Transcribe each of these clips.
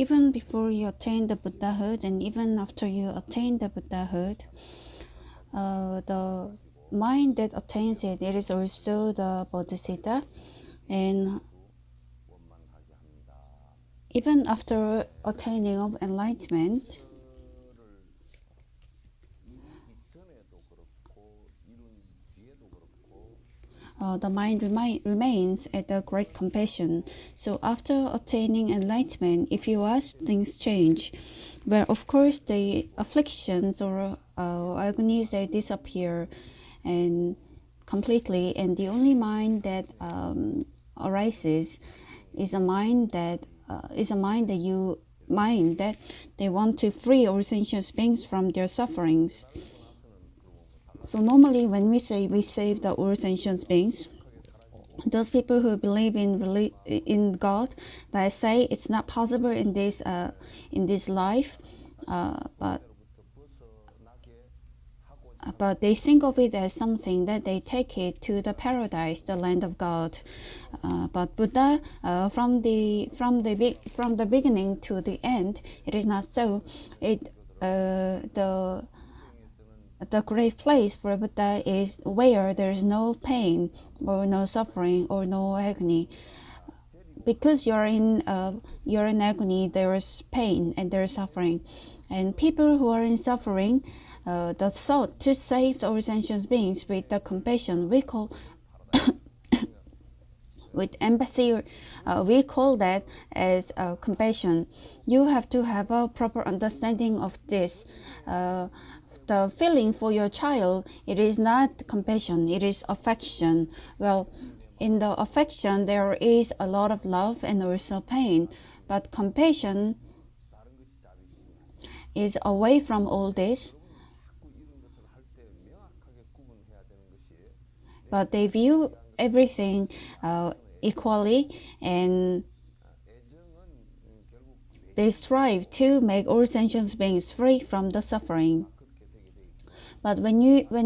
even before you attain the Buddhahood and even after you attain the Buddhahood, the mind that attains it, it is also the Bodhisattva. And even after attaining of enlightenment, the mind remains at the great compassion. So after attaining enlightenment, if you ask, things change. Well, of course, the afflictions or agonies, they disappear and completely, and the only mind that arises is a mind that they want to free all sentient beings from their sufferings. So normally when we say we save the all sentient beings, those people who believe in God, they say it's not possible in this life, but they think of it as something that they take it to the paradise, the land of God. But Buddha, from the beginning to the end, it is not so. The great place for Buddha is where there is no pain or no suffering or no agony. Because you're in agony, there is pain and there is suffering. And people who are in suffering, the thought to save all sentient beings with the compassion, we call with empathy, we call that as compassion. You have to have a proper understanding of this. The feeling for your child, it is not compassion, it is affection. Well, in the affection, there is a lot of love and also pain. But compassion is away from all this. But they view everything equally, and they strive to make all sentient beings free from the suffering. But when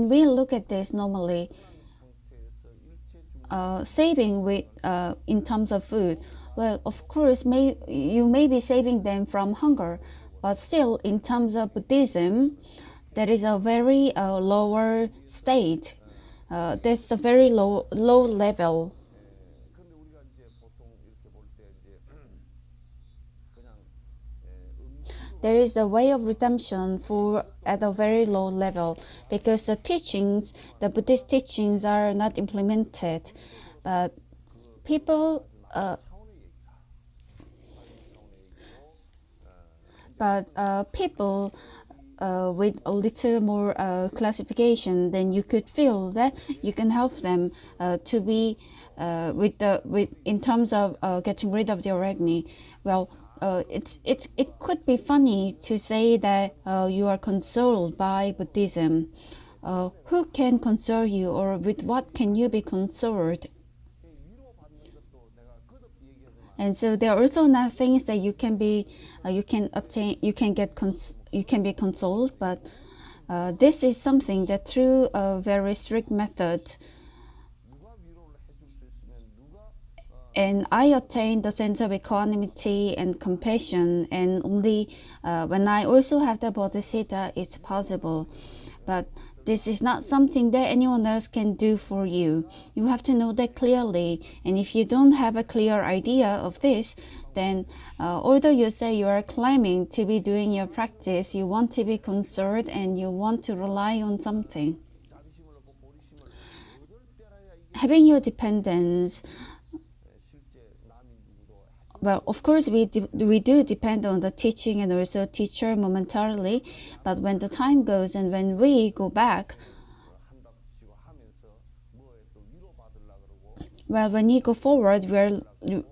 we look at this normally, saving with in terms of food, well, of course, you may be saving them from hunger, but still, in terms of Buddhism, that is a very lower state. That's a very low level. There is a way of redemption at a very low level, because the Buddhist teachings are not implemented. But people with a little more classification, then you could feel that you can help them to be in terms of getting rid of their agony. Well, it could be funny to say that you are consoled by Buddhism. Who can console you, or with what can you be consoled? And so there are also not things that you can be consoled, but this is something that through a very strict method. And I attained the sense of equanimity and compassion, and only when I also have the bodhisattva, it's possible. But this is not something that anyone else can do for you. You have to know that clearly. And if you don't have a clear idea of this, then although you say you are claiming to be doing your practice, you want to be concerned and you want to rely on something. Having your dependence, well, of course, we do depend on the teaching and also teacher momentarily, but when the time goes and when we go back, well, when you go forward,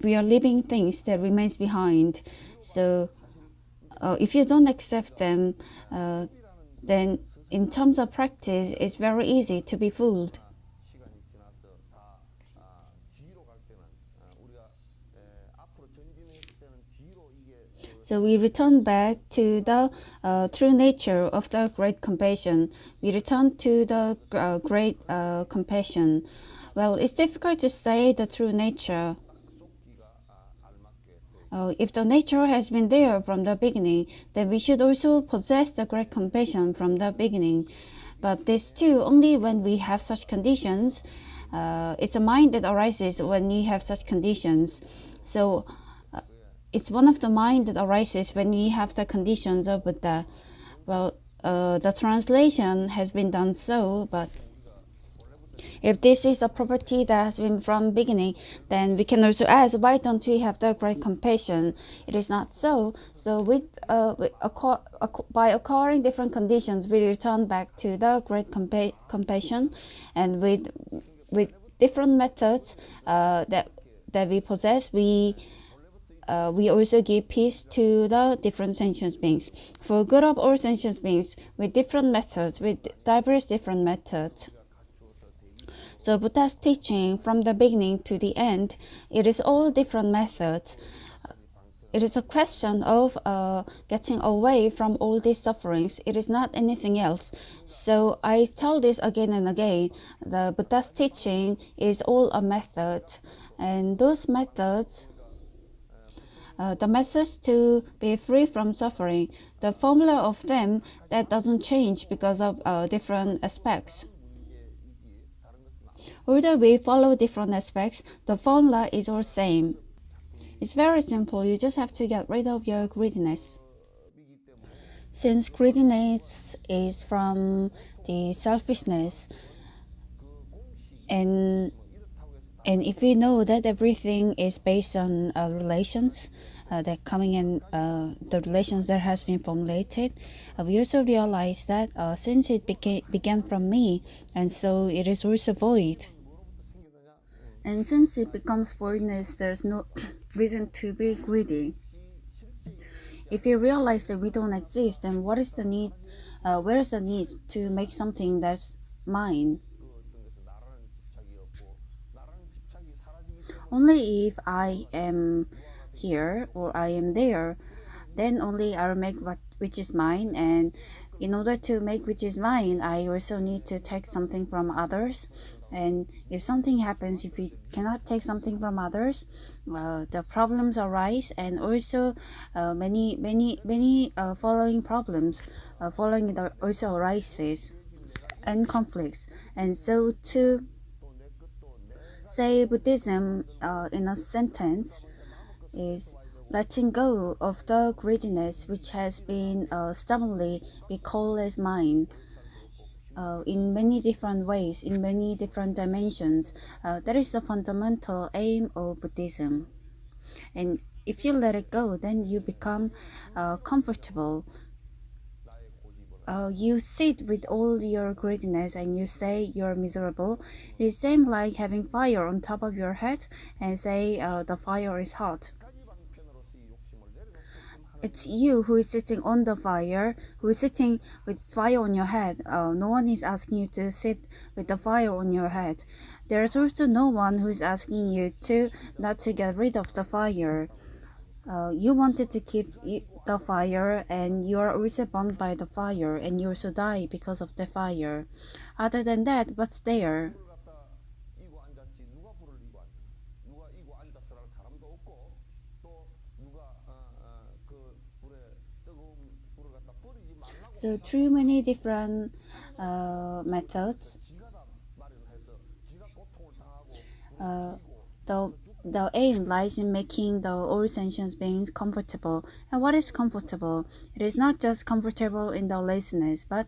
we are leaving things that remains behind. So if you don't accept them, then in terms of practice, it's very easy to be fooled. So we return back to the true nature of the great compassion. We return to the great compassion. Well, it's difficult to say the true nature. If the nature has been there from the beginning, then we should also possess the great compassion from the beginning. But this too only when we have such conditions. It's a mind that arises when you have such conditions. So it's one of the mind that arises when we have the conditions of Buddha. Well, the translation has been done so, but if this is a property that has been from beginning, then we can also ask, why don't we have the great compassion? It is not so. So by occurring different conditions, we return back to the great compassion, and with different methods that we possess, we also give peace to the different sentient beings. For good of all sentient beings, with different methods, with diverse different methods. So Buddha's teaching from the beginning to the end, it is all different methods. It is a question of getting away from all these sufferings. It is not anything else. So I tell this again and again. The Buddha's teaching is all a method. And those methods, the methods to be free from suffering, the formula of them, that doesn't change because of different aspects. Although we follow different aspects, the formula is all same. It's very simple. You just have to get rid of your greediness. Since greediness is from the selfishness, and if we know that everything is based on relations that coming in, the relations that has been formulated, we also realize that since it began from me, and so it is also void. And since it becomes voidness, there's no reason to be greedy. If we realize that we don't exist, then what is the need? Where is the need to make something that's mine? Only if I am here or I am there, then only I'll make what which is mine. And in order to make which is mine, I also need to take something from others. And if something happens, if we cannot take something from others, the problems arise, and also many following problems following it also arises, and conflicts. And so to say Buddhism in a sentence is letting go of the greediness which has been stubbornly we call as mine in many different ways, in many different dimensions. That is the fundamental aim of Buddhism. And if you let it go, then you become comfortable. You sit with all your greediness and you say you're miserable. It seems like having fire on top of your head and say the fire is hot. It's you who is sitting on the fire, who is sitting with fire on your head. No one is asking you to sit with the fire on your head. There's also no one who is asking you to not to get rid of the fire. You wanted to keep the fire, and you are also burned by the fire, and you also die because of the fire. Other than that, what's there? So through many different methods, the aim lies in making the all sentient beings comfortable. And what is comfortable? It is not just comfortable in the laziness, but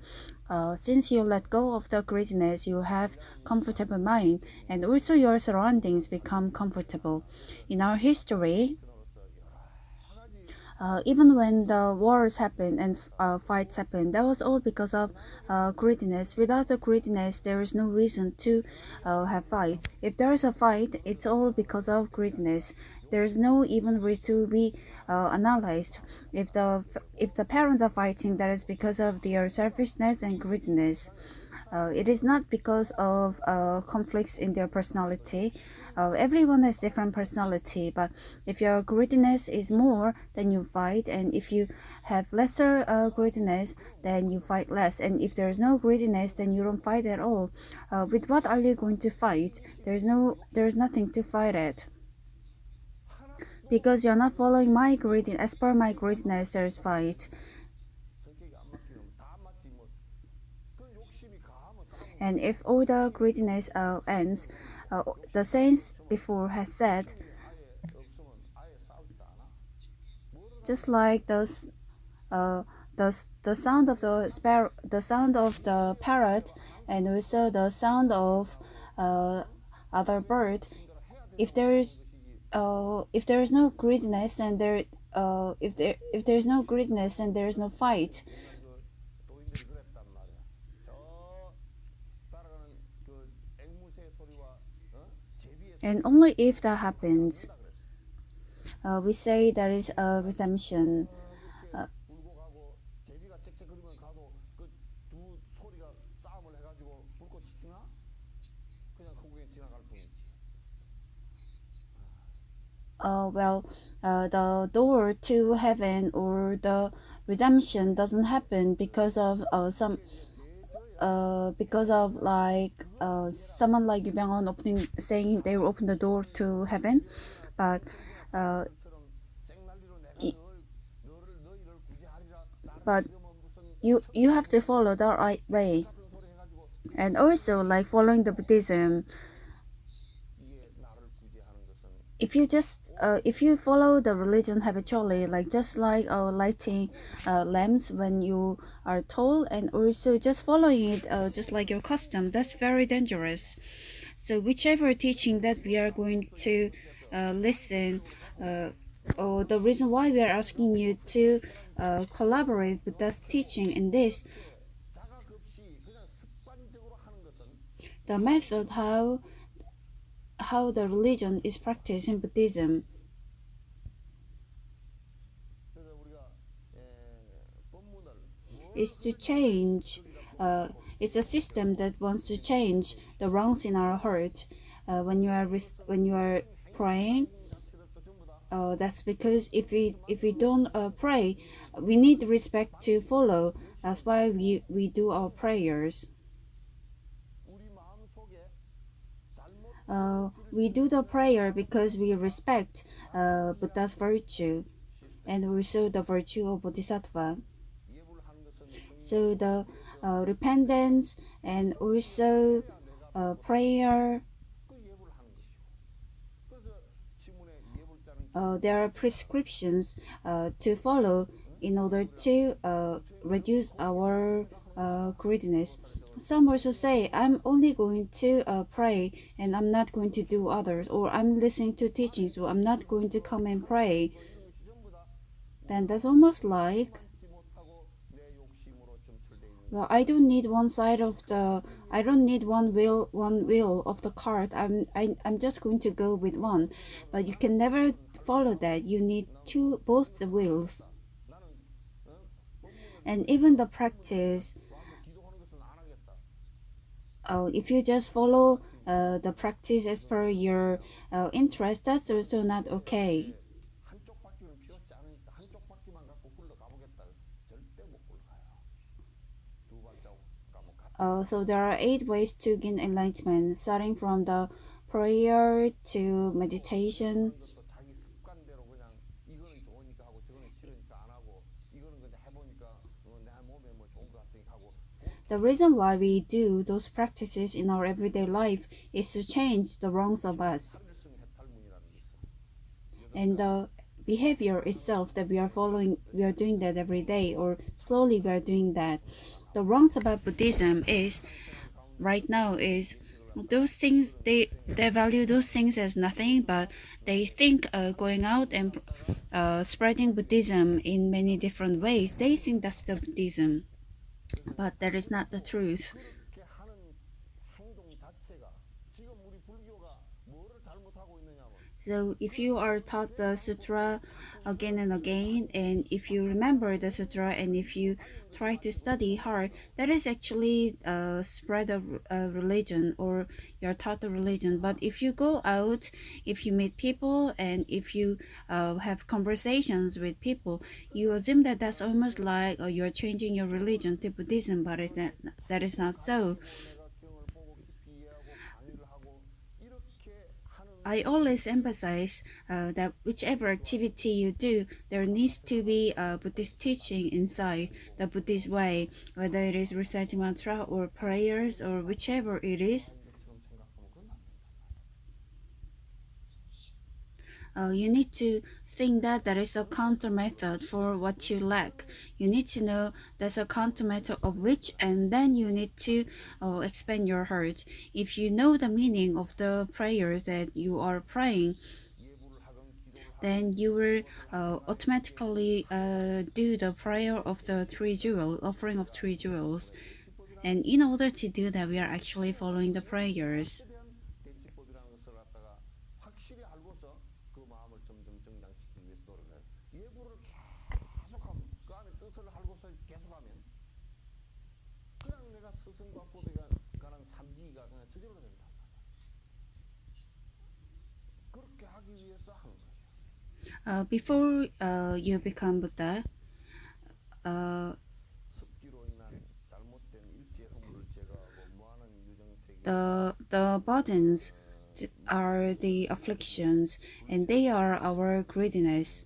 since you let go of the greediness, you have comfortable mind, and also your surroundings become comfortable. In our history, even when the wars happened and fights happened, that was all because of greediness. Without the greediness, there is no reason to have fights. If there is a fight, it's all because of greediness. There is no even reason to be analyzed. If the parents are fighting, that is because of their selfishness and greediness. It is not because of conflicts in their personality. Everyone has different personality, but if your greediness is more, then you fight, and if you have lesser greediness, then you fight less. And if there is no greediness, then you don't fight at all. With what are you going to fight? There is nothing to fight at. because you're not following my greediness. As per my greediness, there's fight. And if all the greediness ends, the saints before has said, just like uh, the sound of the sparrow, the sound of the parrot, and also the sound of other bird. If if there is no greediness and if there is no greediness and there is no fight, and only if that happens, we say there is a redemption. Uh, well, the door to heaven or the redemption doesn't happen because of like someone like Yu Byung-on opening saying they will open the door to heaven, but uh, i- but you have to follow the right way, and also like following the Buddhism. If you follow the religion habitually, like just like lighting lamps when you are told, and also just following it just like your custom, that's very dangerous. So whichever teaching that we are going to listen, or the reason why we are asking you to collaborate with us teaching in this, the method how the religion is practiced in Buddhism is to change. It's a system that wants to change the wrongs in our heart. When you are praying, that's because if we don't pray, we need respect to follow. That's why we do our prayers. We do the prayer because we respect Buddha's virtue and also the virtue of Bodhisattva. So the repentance and also prayer, there are prescriptions to follow in order to reduce our greediness. Some also say, I'm only going to pray and I'm not going to do others, or I'm listening to teachings, so I'm not going to come and pray. Then that's almost like, well, I don't need one wheel of the cart. I'm just going to go with one. But you can never follow that. You need both the wheels. And even the practice, if you just follow the practice as per your interest, that's also not okay. So there are 8 ways to gain enlightenment, starting from the prayer to meditation. The reason why we do those practices in our everyday life is to change the wrongs of us. And the behavior itself that we are following, we are doing that every day, or slowly we are doing that. The wrongs about Buddhism is right now is those things they value those things as nothing, but they think going out and spreading Buddhism in many different ways, they think that's the Buddhism, but that is not the truth. So if you are taught the sutra again and again, and if you remember the sutra, and if you try to study hard, that is actually a spread of religion, or you're taught the religion. But if you go out, if you meet people, and if you have conversations with people, you assume that that's almost like you're changing your religion to Buddhism, but that is not so. I always emphasize that whichever activity you do, there needs to be a Buddhist teaching inside the Buddhist way, whether it is reciting mantra or prayers or whichever it is. You need to think that there is a counter method for what you lack. You need to know there's a counter method of which, and then you need to expand your heart. If you know the meaning of the prayers that you are praying, then you will automatically do the prayer of the three jewels, offering of three jewels. And in order to do that, we are actually following the prayers. Before you become Buddha, uh, the burdens are the afflictions, and they are our greediness.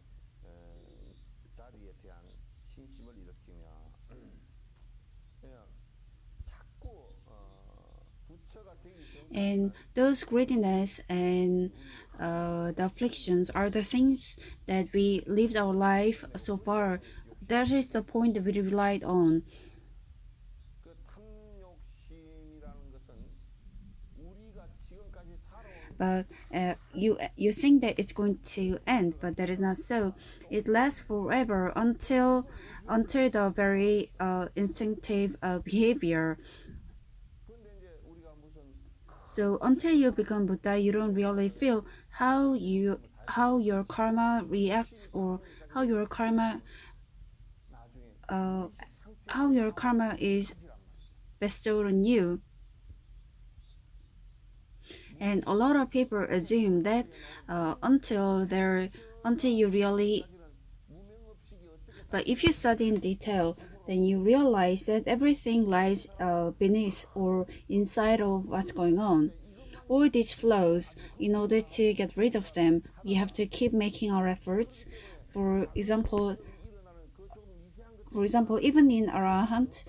And those greediness and the afflictions are the things that we lived our life so far. That is the point that we relied on. But you think that it's going to end, but that is not so. It lasts forever until the very instinctive behavior. So until you become Buddha, you don't really feel how your karma reacts, or how your karma uh, how your karma is bestowed on you. And a lot of people assume that until you really, but if you study in detail, then you realize that everything lies beneath or inside of what's going on. All these flows, in order to get rid of them, we have to keep making our efforts. For example, even in Arahant,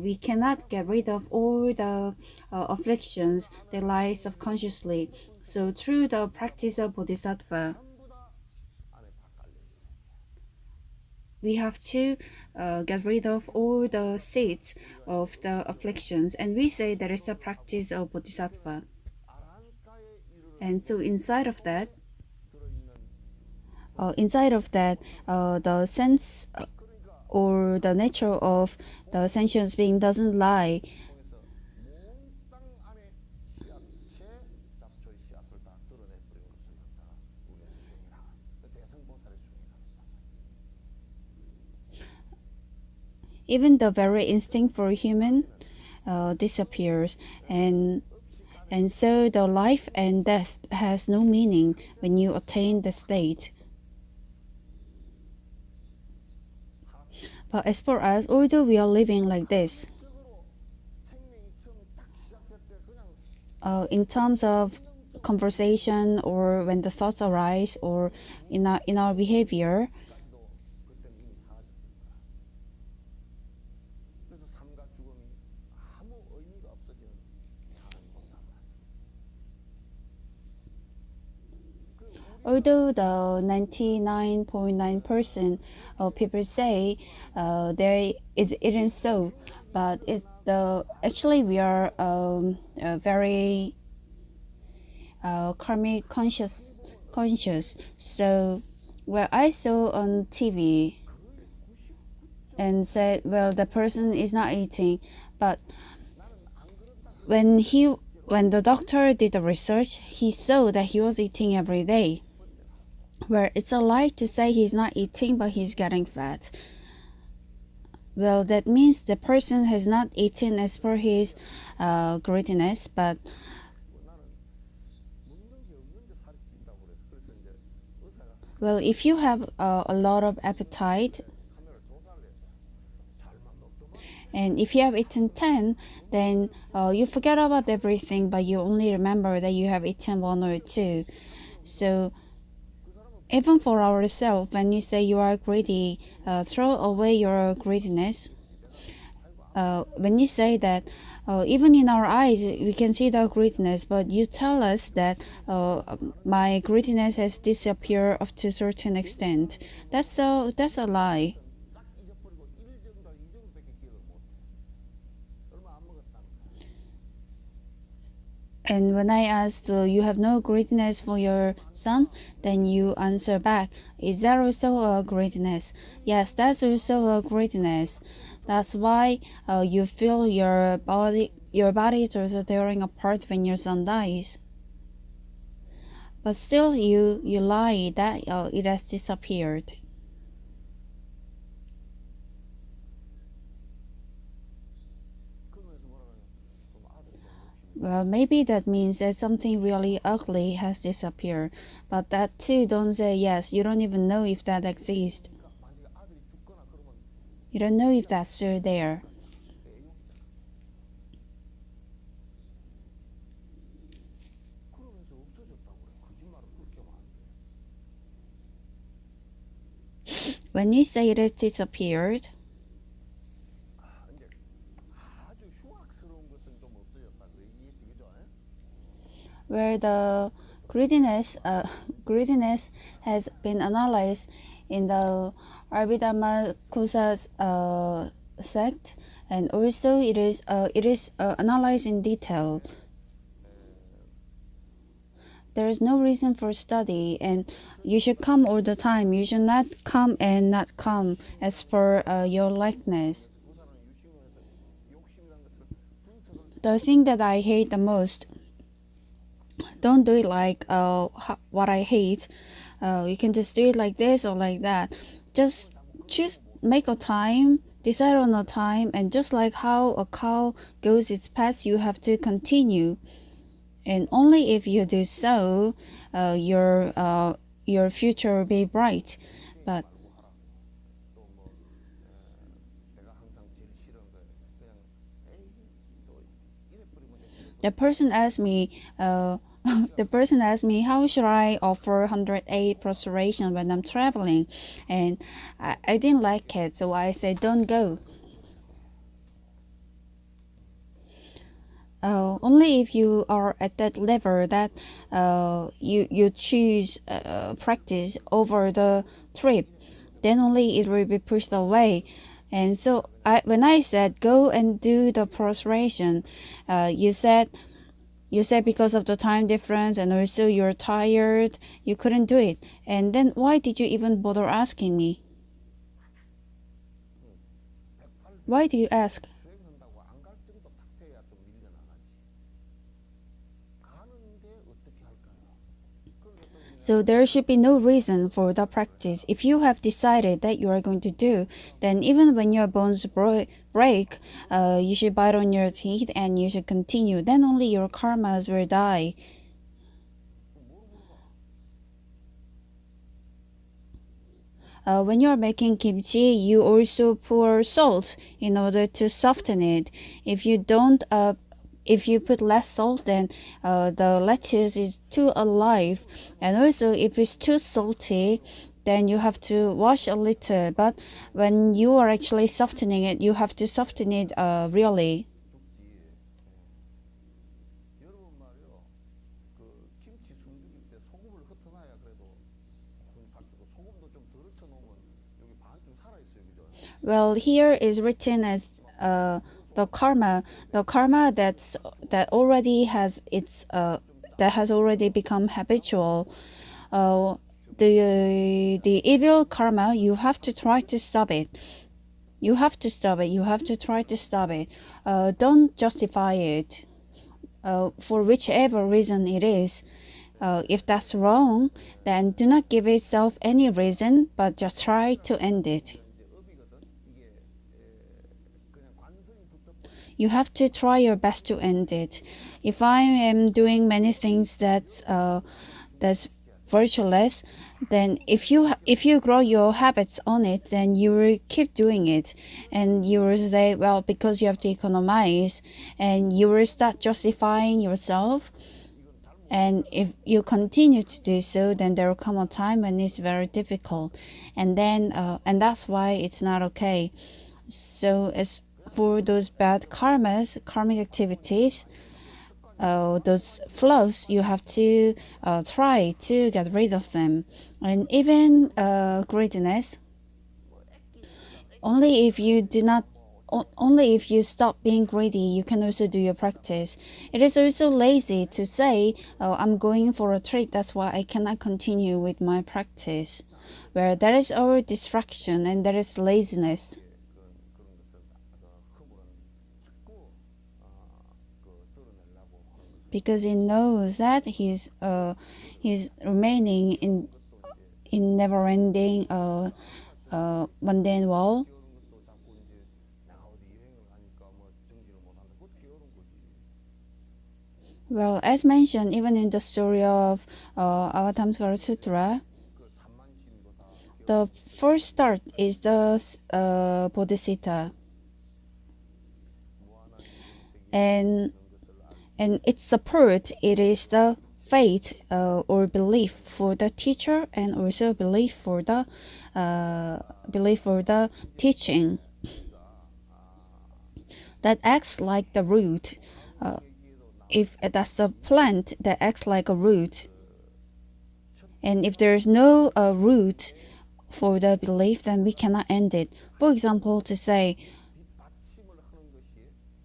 we cannot get rid of all the afflictions that lie subconsciously. So through the practice of Bodhisattva, we have to get rid of all the seeds of the afflictions, and we say there is a practice of Bodhisattva. And so inside of that, the sense or the nature of the sentient being doesn't lie. Even the very instinct for human disappears, and so the life and death has no meaning when you attain the state. But as for us, although we are living like this, in terms of conversation or when the thoughts arise or in our behavior, although the 99.9% of people say it is so, but it's the actually we are very karmic conscious. So well, I saw on TV and said, well, the person is not eating, but when the doctor did the research, he saw that he was eating every day. Well, it's a lie to say he's not eating, but he's getting fat. Well, that means the person has not eaten as per his greediness, but well, if you have a lot of appetite And if you have eaten 10, then you forget about everything, but you only remember that you have eaten one or two. So even for ourselves, when you say you are greedy, throw away your greediness. When you say that, even in our eyes, we can see the greediness, but you tell us that my greediness has disappeared up to a certain extent. That's a lie. And when I asked, you have no greediness for your son, then you answer back, is that also a greediness? Yes, that's also a greediness. That's why you feel your body is also tearing apart when your son dies. But still, you lie that it has disappeared. Well, maybe that means that something really ugly has disappeared. But that too, don't say yes. You don't even know if that exists. You don't know if that's still there. When you say it has disappeared, where the greediness, greediness has been analyzed in the Abhidharma Kosa's sect, and also it is analyzed in detail. There is no reason for study, and you should come all the time. You should not come and not come as per your likeness. The thing that I hate the most, don't do it like what I hate. You can just do it like this or like that. Just choose, make a time, decide on a time, and just like how a cow goes its path, you have to continue. And only if you do so, your future will be bright. But the person asked me, the person asked me, how should I offer 108 prostration when I'm traveling? And I didn't like it, so I said, don't go. Only if you are at that level that you choose practice over the trip, then only it will be pushed away. And so when I said go and do the prostration, you said because of the time difference and also you're tired, you couldn't do it. And then why did you even bother asking me? Why do you ask? So there should be no reason for the practice. If you have decided that you are going to do, then even when your bones break, you should bite on your teeth and you should continue. Then only your karmas will die. When you're making kimchi, you also pour salt in order to soften it. If you don't, if you put less salt, then the lettuce is too alive. And also, if it's too salty, then you have to wash a little. But when you are actually softening it, you have to soften it really. Well, here is written as the karma, that already has that has already become habitual. Uh, the evil karma, you have to try to stop it. You have to stop it. You have to try to stop it. Don't justify it for whichever reason it is. If that's wrong, then do not give itself any reason, but just try to end it. You have to try your best to end it. If I am doing many things that's virtueless, then if you grow your habits on it, then you will keep doing it, and you will say, well, because you have to economize, and you will start justifying yourself. And if you continue to do so, then there will come a time when it's very difficult, and then and that's why it's not okay. So as for those bad karmic activities, those flaws, you have to try to get rid of them. And even greediness, only if you do not only if you stop being greedy, you can also do your practice. It is also lazy to say, oh, I'm going for a treat, that's why I cannot continue with my practice. Where there is our distraction and there is laziness. Because he knows that he's remaining in never-ending mundane world. Well, as mentioned, even in the story of Avatamsakara Sutra, the first start is the Bodhisattva, and its support, it is the faith or belief for the teacher, and also belief for the teaching that acts like the root. If that's the plant that acts like a root, and if there's no root for the belief, then we cannot end it. For example, to say,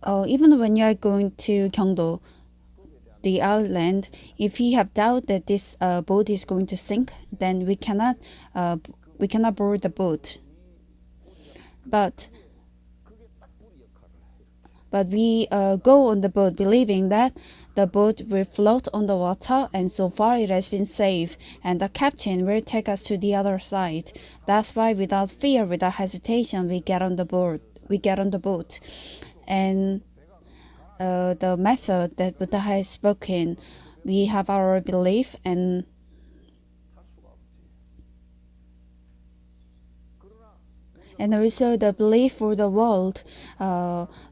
even when you are going to Gyeongdo, the island, if you have doubt that this boat is going to sink, then we cannot board the boat. But we go on the boat believing that the boat will float on the water, and so far it has been safe, and the captain will take us to the other side. That's why, without fear, without hesitation, we get on the boat. And the method that Buddha has spoken, we have our belief, and also the belief for the world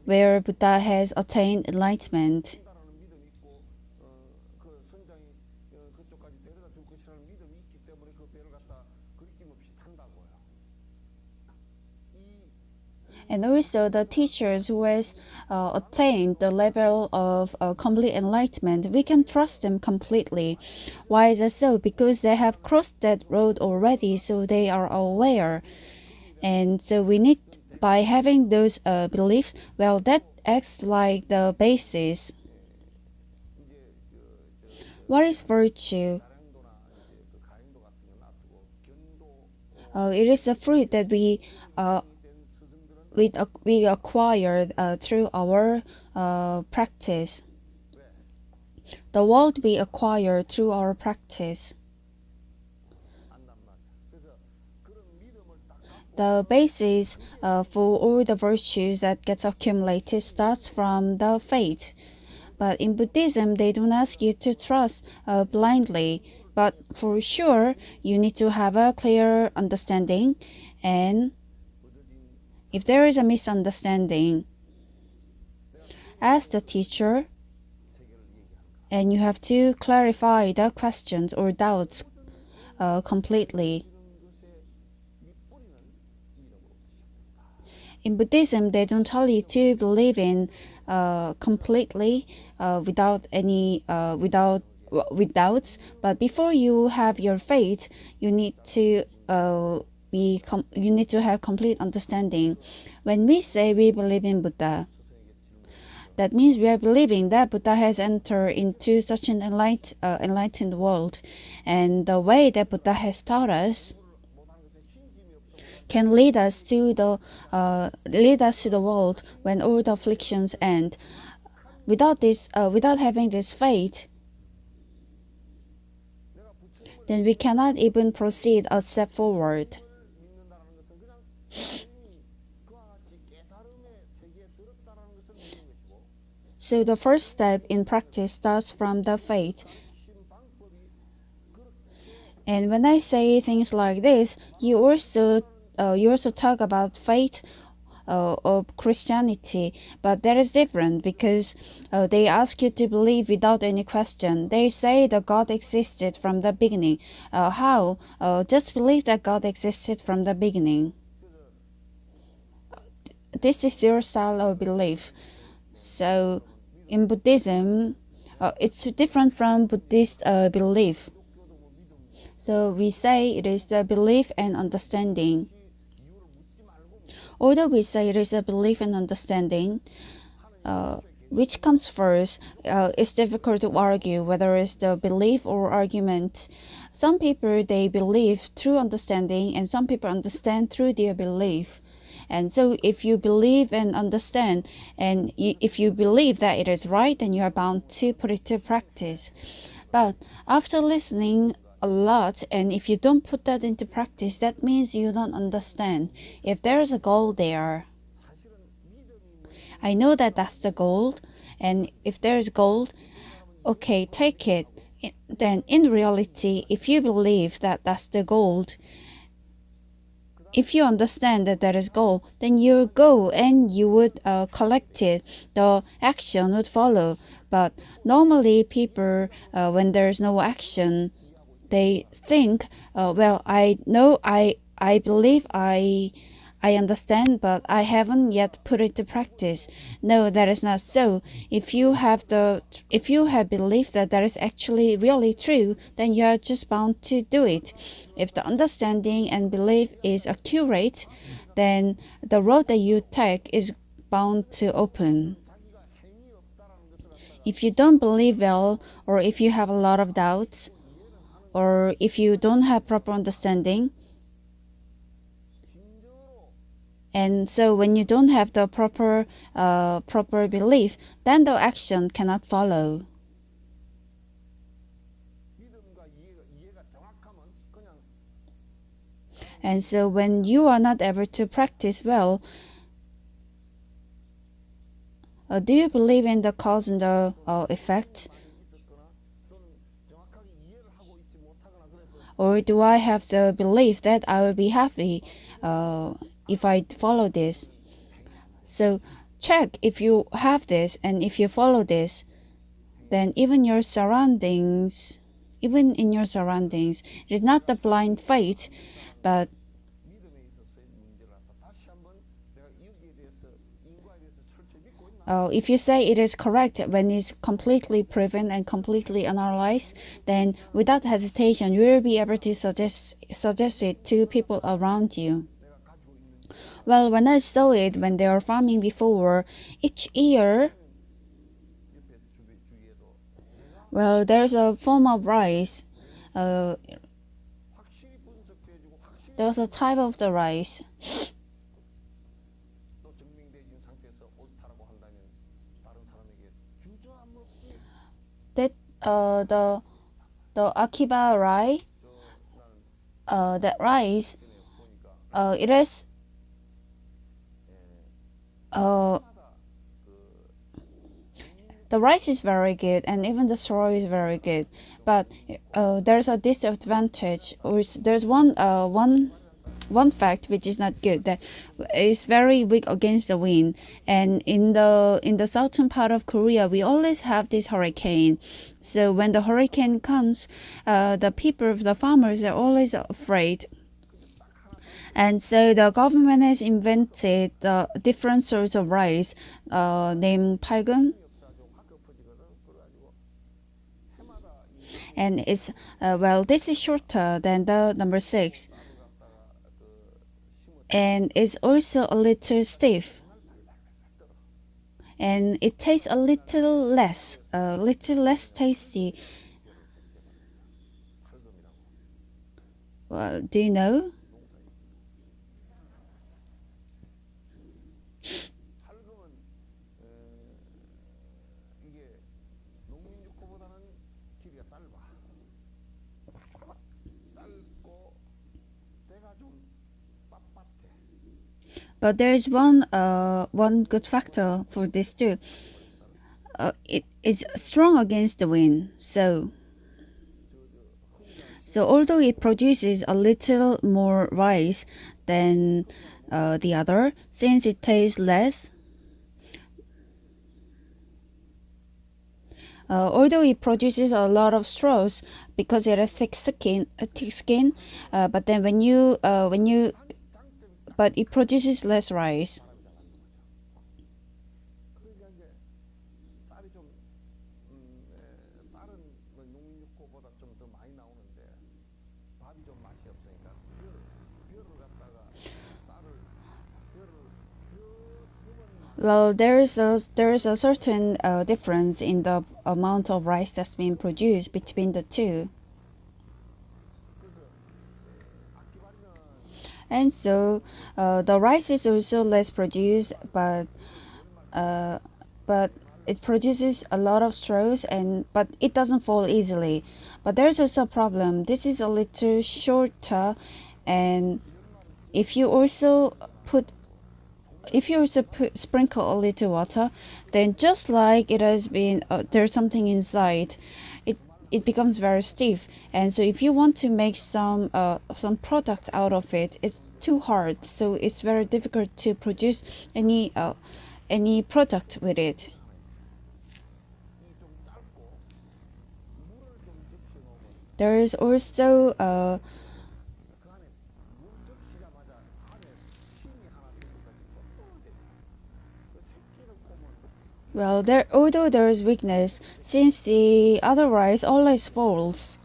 where Buddha has attained enlightenment. And also the teachers who has attained the level of complete enlightenment, we can trust them completely. Why is that so? Because they have crossed that road already, so they are aware. And so we need, by having those beliefs, well, that acts like the basis. What is virtue? It is a fruit that we acquire through our practice. The world we acquire through our practice. The basis for all the virtues that gets accumulated starts from the faith. But in Buddhism, they don't ask you to trust blindly. But for sure, you need to have a clear understanding. And if there is a misunderstanding, ask the teacher, and you have to clarify the questions or doubts completely. In Buddhism, they don't tell you to believe in completely without doubts. But before you have your faith, you need to have complete understanding. When we say we believe in Buddha, that means we are believing that Buddha has entered into such an enlightened world, and the way that Buddha has taught us can lead us to the world when all the afflictions end. Without having this faith, then we cannot even proceed a step forward. So the first step in practice starts from the faith. And when I say things like this, you also talk about faith of Christianity, but that is different because they ask you to believe without any question. They say that God existed from the beginning. How? Just believe that God existed from the beginning. This is your style of belief. So in Buddhism, it's different from Buddhist belief. So we say it is the belief and understanding. Although we say it is a belief and understanding, which comes first, it's difficult to argue whether it's the belief or argument. Some people, they believe through understanding, and some people understand through their belief. And so if you believe and understand, and if you believe that it is right, then you are bound to put it to practice. But after listening a lot, and if you don't put that into practice, that means you don't understand. If there is a goal there, I know that that's the goal, and if there is gold, okay, take it. Then in reality, if you believe that that's the gold, if you understand that that is gold, then you go and you would collect it. The action would follow. But normally people, when there's no action, they think, well, I know, I believe, I understand, but I haven't yet put it to practice. No, that is not so. If you have belief that that is actually really true, then you are just bound to do it. If the understanding and belief is accurate, then the road that you take is bound to open. If you don't believe well, or if you have a lot of doubts, or if you don't have proper understanding, and so when you don't have the proper belief, then the action cannot follow. And so when you are not able to practice well, do you believe in the cause and the effect? Or do I have the belief that I will be happy if I follow this? So check if you have this, and if you follow this, then even in your surroundings, it is not the blind faith, but if you say it is correct when it's completely proven and completely analyzed, then without hesitation, you will be able to suggest it to people around you. Well, when I saw it, when they were farming before, each year, well, there's a form of rice. There's a type of the rice that the Akiba rice, that rice, it is the rice is very good, and even the straw is very good. But there's a disadvantage. There's one fact which is not good, that is very weak against the wind. And in the southern part of Korea, we always have this hurricane. So when the hurricane comes, the farmers are always afraid. And so the government has invented different sorts of rice named palgum. And it's this is shorter than the number 6, and it's also a little stiff, and it tastes a little less tasty. Well, do you know? But there is one good factor for this too. It is strong against the wind. So So although it produces a little more rice than the other, since it tastes less, although it produces a lot of straws because it has thick skin, but then but it produces less rice. Well, there is a certain difference in the amount of rice that's being produced between the two. And so the rice is also less produced, uh, but it produces a lot of straws, but it doesn't fall easily. But there's also a problem. This is a little shorter, and if you also put sprinkle a little water, then just like it has been there's something inside, it it becomes very stiff. And so if you want to make some product out of it, it's too hard. So it's very difficult to produce any product with it. There is also well, there although there is weakness, since the other rice always falls,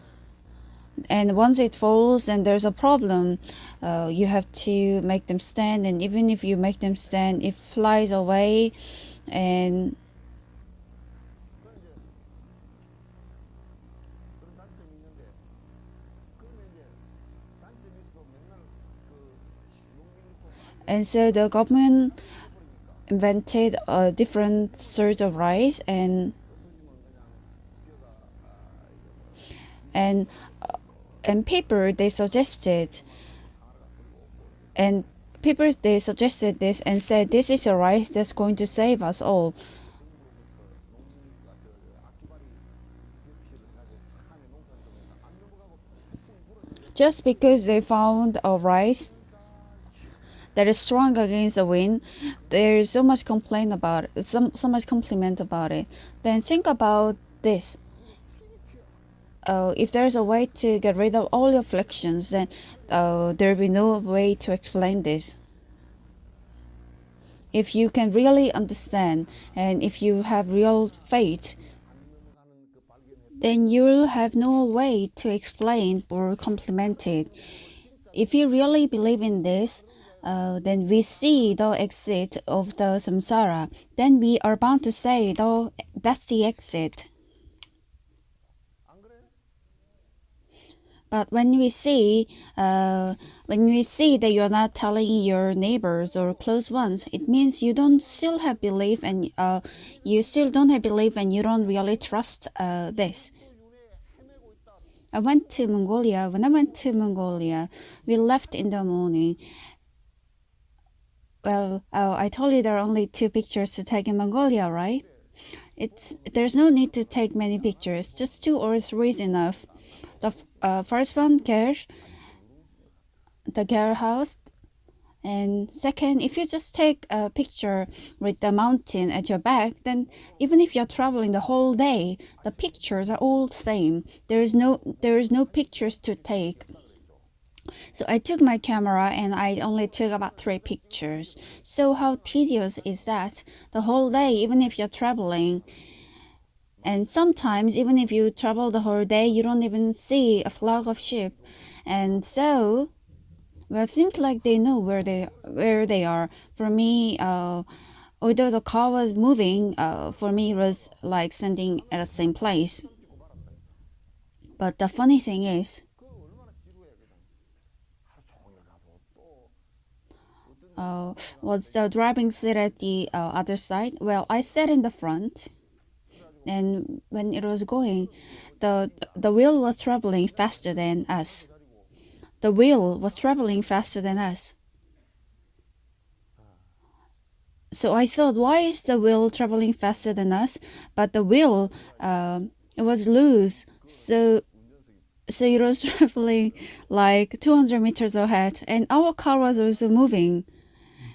and once it falls and there's a problem, you have to make them stand, and even if you make them stand, it flies away. And so the government invented a different sort of rice, and and paper they suggested and they suggested this and said this is a rice that's going to save us all. Just because they found a rice that is strong against the wind, there is so much complaint about it, so much compliment about it. Then think about this. If there's a way to get rid of all your afflictions, then there'll be no way to explain this. If you can really understand and if you have real faith, then you'll have no way to explain or compliment it. If you really believe in this, then we see the exit of the samsara. Then we are bound to say, though, that's the exit. But when we see that you're not telling your neighbors or close ones, it means you don't still have belief, and you still don't have belief, and you don't really trust this. When I went to Mongolia, we left in the morning. Well, I told you there are only 2 pictures to take in Mongolia, right? There's no need to take many pictures, just 2 or 3 is enough. The first one, the Ger house, and second, if you just take a picture with the mountain at your back, then even if you're traveling the whole day, the pictures are all the same. There is no pictures to take. So I took my camera and I only took about 3 pictures. So how tedious is that? The whole day, even if you're traveling. And sometimes, even if you travel the whole day, you don't even see a flock of sheep. And so, well, it seems like they know where they are. For me, although the car was moving, for me it was like standing at the same place. But the funny thing is, was the driving seat at the other side? Well, I sat in the front, and when it was going, the wheel was traveling faster than us. The wheel was traveling faster than us. So I thought, why is the wheel traveling faster than us? But the wheel, it was loose. So So it was traveling like 200 meters ahead, and our car was also moving.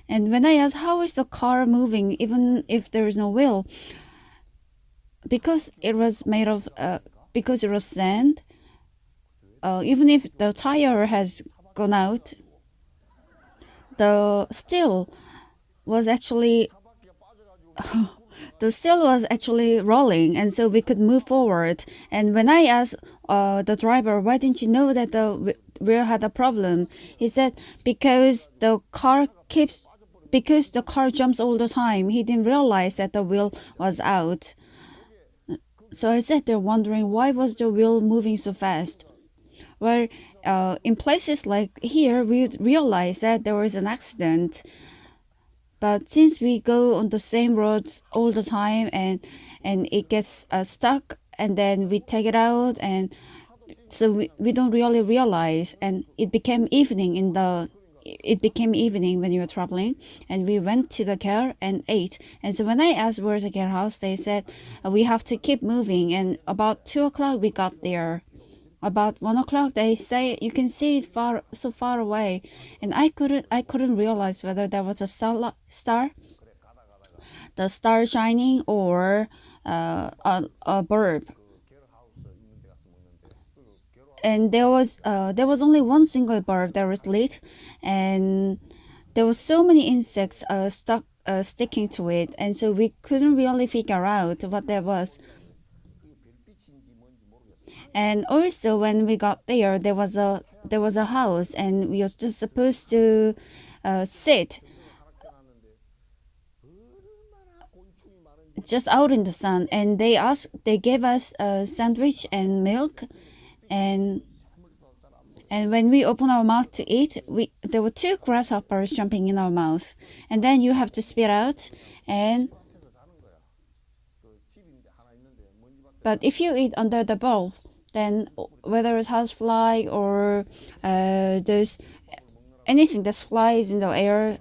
And when I asked how is the car moving even if there is no wheel, because it was made of because it was sand, even if the tire has gone out, the steel was actually the steel was actually rolling, and so we could move forward. And when I asked the driver, why didn't you know that the wheel had a problem? He said because the car jumps all the time. He didn't realize that the wheel was out. So I sat there wondering why was the wheel moving so fast. Well, in places like here, we realize that there was an accident. But since we go on the same roads all the time, and it gets stuck, and then we take it out, and so we don't really realize. And it became evening when we were traveling, and we went to the care and ate. And so when I asked where's the care house, they said we have to keep moving. And about 2 o'clock we got there. About 1 o'clock, they say you can see it so far away, and I couldn't realize whether there was a star, the star shining, or a bird. And there was only one single bird that was lit, and there were so many insects sticking to it, and so we couldn't really figure out what that was. And also when we got there, there was a house, and we were just supposed to sit just out in the sun. And they gave us a sandwich and milk, and when we opened our mouth to eat, there were two grasshoppers jumping in our mouth, and then you have to spit out. And but if you eat under the bulb, then whether it's housefly or there's anything that flies in the air,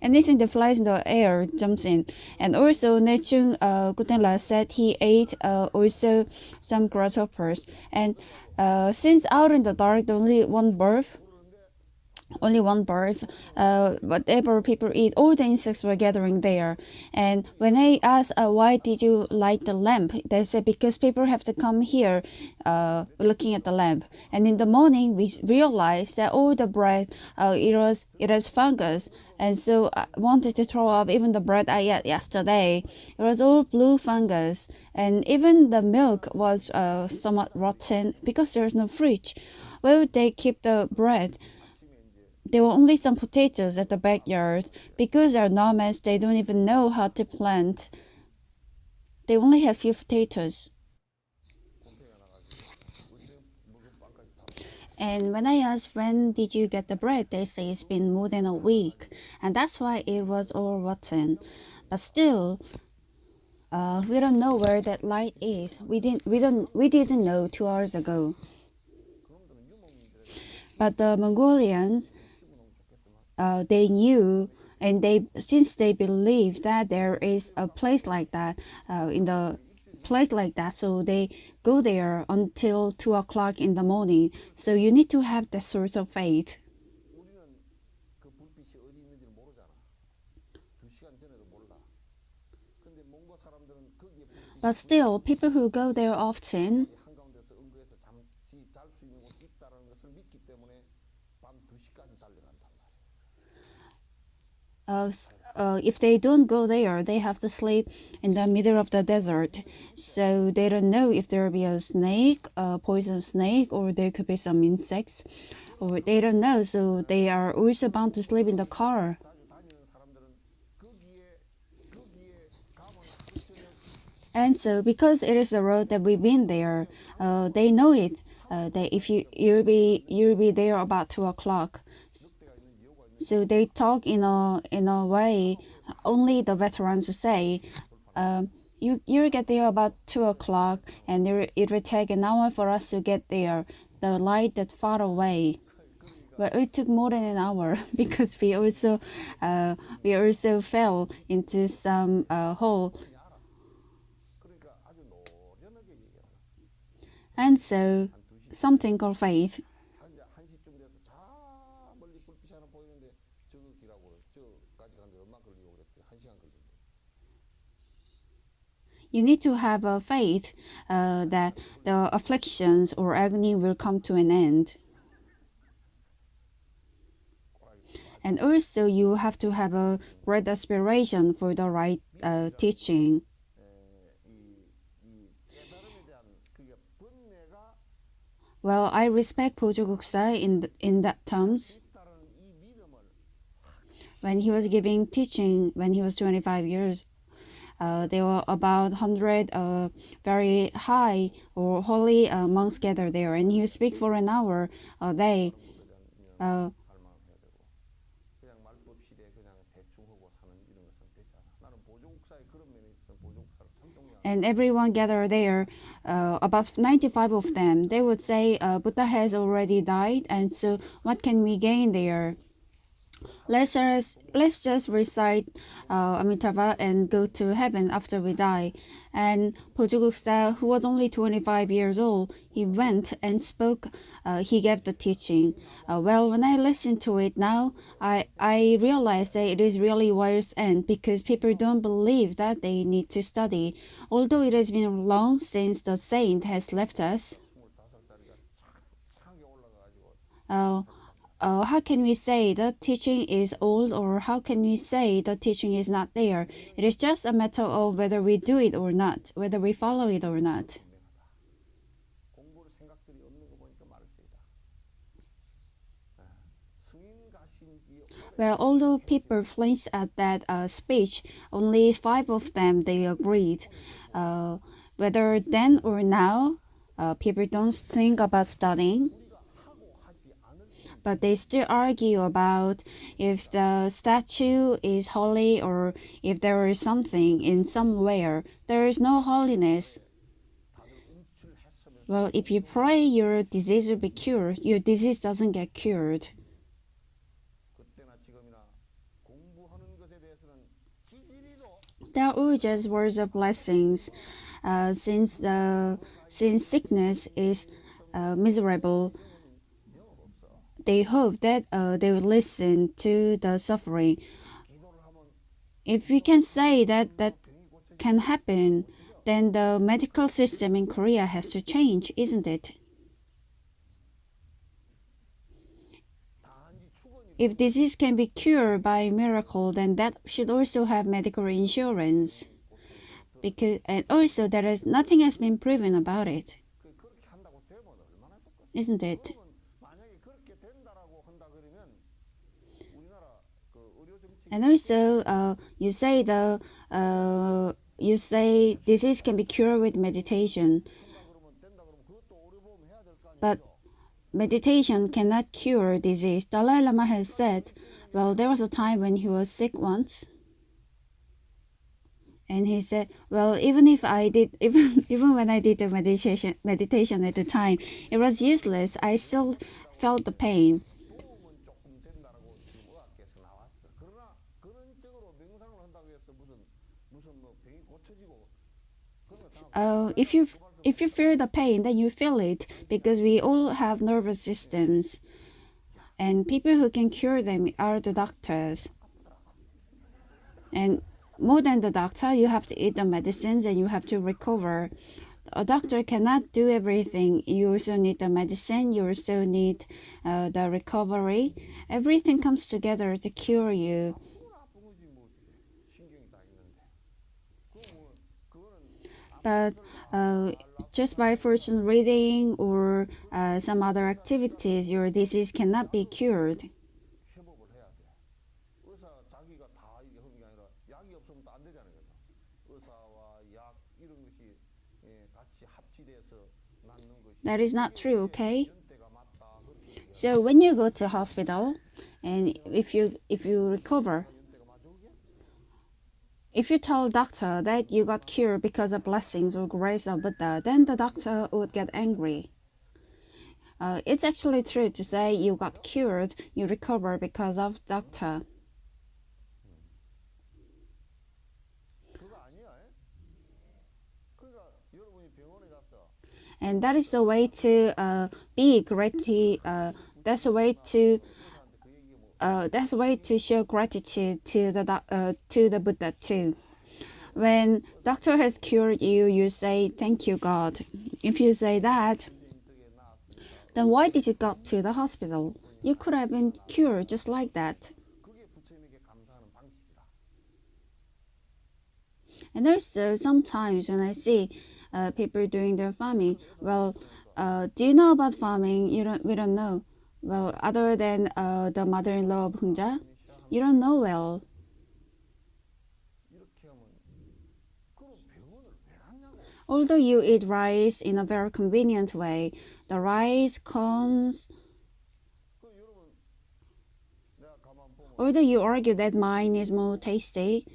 anything that flies in the air jumps in. And also, Nechung Gutenla said he ate also some grasshoppers. And since out in the dark, only one bird, whatever people eat, all the insects were gathering there. And when I asked, why did you light the lamp? They said, because people have to come here looking at the lamp. And in the morning, we realized that all the bread, it has fungus. And so I wanted to throw up even the bread I ate yesterday. It was all blue fungus. And even the milk was somewhat rotten because there's no fridge. Where would they keep the bread? There were only some potatoes at the backyard. Because they're nomads, they don't even know how to plant. They only had few potatoes. And when I asked when did you get the bread, they say it's been more than a week, and that's why it was all rotten. But still, we don't know where that light is. We didn't know 2 hours ago. But the Mongolians, they knew, and since they believe that there is a place like that, in the place like that, so they go there until 2 o'clock in the morning. So you need to have that sort of faith. But still, people who go there often, if they don't go there, they have to sleep in the middle of the desert. So they don't know if there will be a snake, a poison snake, or there could be some insects, or they don't know. So they are also bound to sleep in the car. And so, because it is a road that we've been there, they know it. That if you'll be there about 2 o'clock. So they talk in a way only the veterans will say. You'll get there about 2 o'clock, and it will take an hour for us to get there. The light that far away. But it took more than an hour because we also fell into some hole. And so, something called faith. You need to have a faith that the afflictions or agony will come to an end. And also, you have to have a great aspiration for the right teaching. Well, I respect 보조국사 in that terms. When he was giving teaching when he was 25 years, there were about 100 very high or holy monks gathered there, and he would speak for an hour a day. And everyone gathered there, about 95 of them, they would say Buddha has already died, and so what can we gain there? Let's just recite Amitabha and go to heaven after we die. And Pojuguksa, who was only 25 years old, he went and spoke. He gave the teaching. Well, when I listen to it now, I realize that it is really wise end because people don't believe that they need to study. Although it has been long since the saint has left us. How can we say the teaching is old, or how can we say the teaching is not there? It is just a matter of whether we do it or not, whether we follow it or not. Well, although people flinched at that speech, only 5 of them they agreed. Whether then or now, people don't think about studying. But they still argue about if the statue is holy or if there is something in somewhere. There is no holiness. Well, if you pray, your disease will be cured. Your disease doesn't get cured. They are all just words of blessings. Since sickness is miserable, they hope that they will listen to the suffering. If we can say that that can happen, then the medical system in Korea has to change, isn't it? If disease can be cured by miracle, then that should also have medical insurance. And also nothing has been proven about it, isn't it? And also, you say disease can be cured with meditation, but meditation cannot cure disease. Dalai Lama has said, well, there was a time when he was sick once, and he said, well, even when I did the meditation at the time, it was useless. I still felt the pain. If you feel the pain, then you feel it, because we all have nervous systems, and people who can cure them are the doctors. And more than the doctor, you have to eat the medicines and you have to recover. A doctor cannot do everything. You also need the medicine. You also need the recovery. Everything comes together to cure you. But just by fortune reading or some other activities, your disease cannot be cured. That is not true, okay? So when you go to hospital, and if you recover, if you tell doctor that you got cured because of blessings or grace of Buddha, then the doctor would get angry. It's actually true to say you got cured, you recover because of doctor. and that is the way to be gratitude. That's a way to show gratitude to the Buddha too. When doctor has cured you, you say thank you God. If you say that, then why did you go to the hospital? You could have been cured just like that. And there's sometimes when I see people doing their farming, well, do you know about farming? We don't know. Well, other than the mother-in-law of Hungja, you don't know well. Although you eat rice in a very convenient way, the rice, corns, although you argue that mine is more tasty,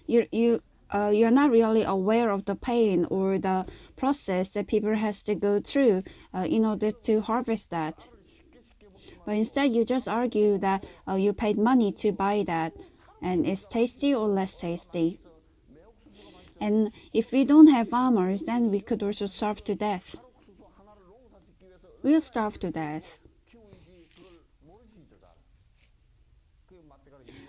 you're not really aware of the pain or the process that people has to go through in order to harvest that. But instead, you just argue that you paid money to buy that, and it's tasty or less tasty. And if we don't have farmers, then we could also starve to death. We'll starve to death.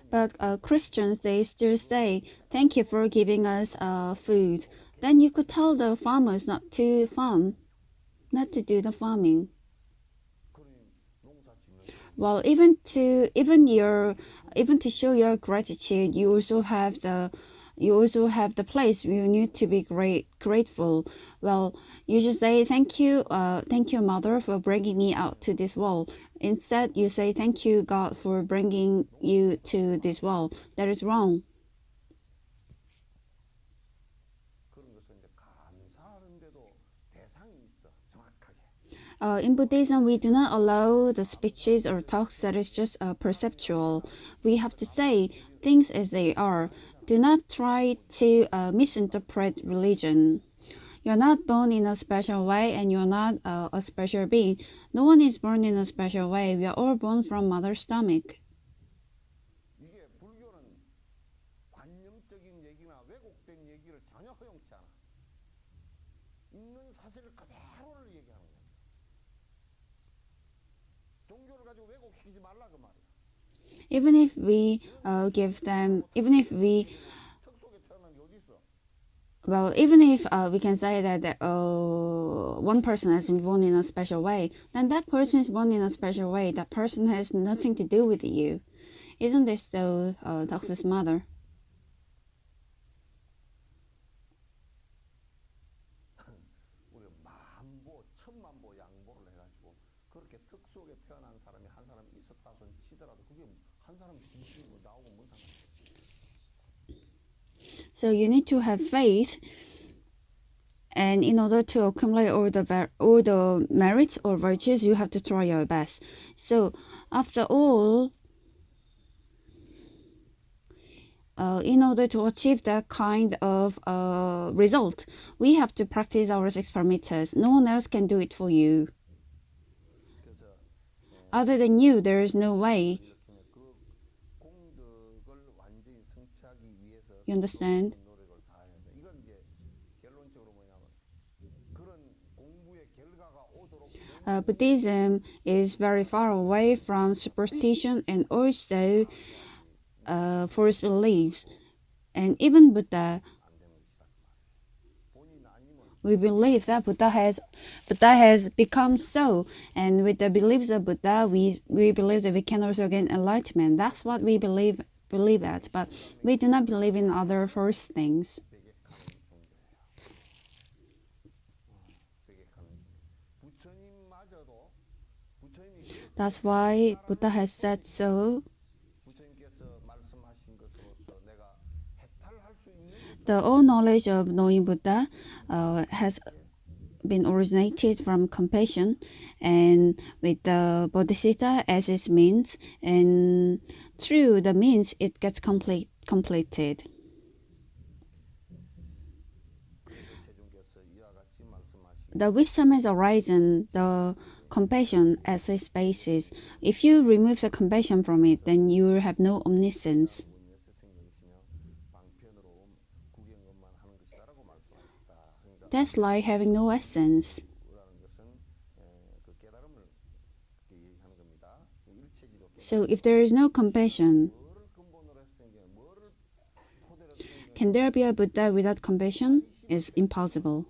But Christians, they still say, thank you for giving us food. Then you could tell the farmers not to farm, not to do the farming. Well, even to show your gratitude, you also have the place where you need to be grateful. Well, you should say thank you mother for bringing me out to this world. Instead, you say thank you God for bringing you to this world. That is wrong. In Buddhism, we do not allow the speeches or talks that is just perceptual. We have to say things as they are. Do not try to misinterpret religion. You're not born in a special way and you're not a special being. No one is born in a special way. We are all born from mother's stomach. Even if we we can say that one person has been born in a special way, then that person is born in a special way. That person has nothing to do with you. Isn't this so, Tox's mother? So you need to have faith, and in order to accumulate all the merits or virtues, you have to try your best. So after all, in order to achieve that kind of result, we have to practice our 6 parameters. No one else can do it for you. Other than you, there is no way. You understand? Buddhism is very far away from superstition and also false beliefs. And even Buddha, we believe that Buddha has become so, and with the beliefs of Buddha, we believe that we can also gain enlightenment. That's what we believe at, but we do not believe in other false things. That's why Buddha has said so. The all knowledge of knowing Buddha has been originated from compassion, and with the bodhisattva as its means, and through the means it gets completed. The wisdom has arisen, the compassion as its basis. If you remove the compassion from it, then you will have no omniscience. That's like having no essence. So if there is no compassion, can there be a Buddha without compassion? It's impossible.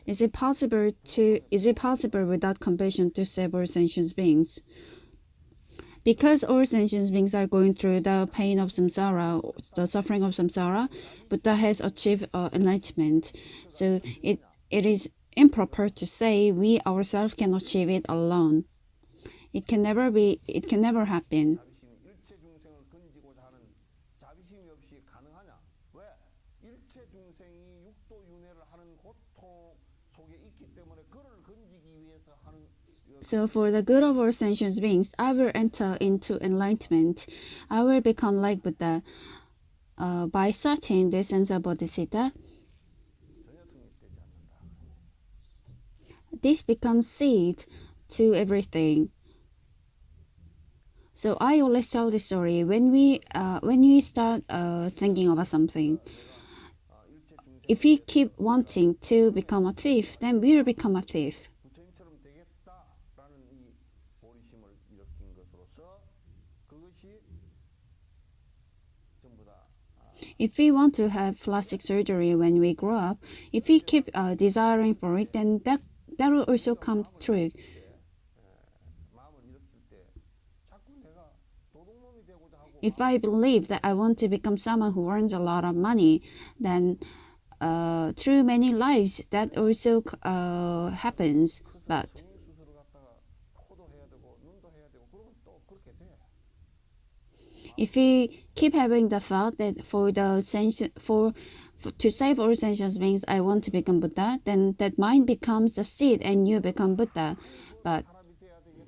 Is it possible without compassion to save all sentient beings? Because all sentient beings are going through the pain of samsara, the suffering of samsara, Buddha has achieved enlightenment. So it is improper to say we ourselves can achieve it alone. It can never happen. So for the good of all sentient beings, I will enter into enlightenment. I will become like Buddha. By starting this sense of bodhisattva, this becomes seed to everything. So I always tell this story when we start thinking about something. If we keep wanting to become a thief, then we will become a thief. If we want to have plastic surgery when we grow up, if we keep desiring for it, then that will also come true. If I believe that I want to become someone who earns a lot of money, then through many lives that also happens. But if we keep having the thought that to save all sentient beings, I want to become Buddha, then that mind becomes the seed and you become Buddha. But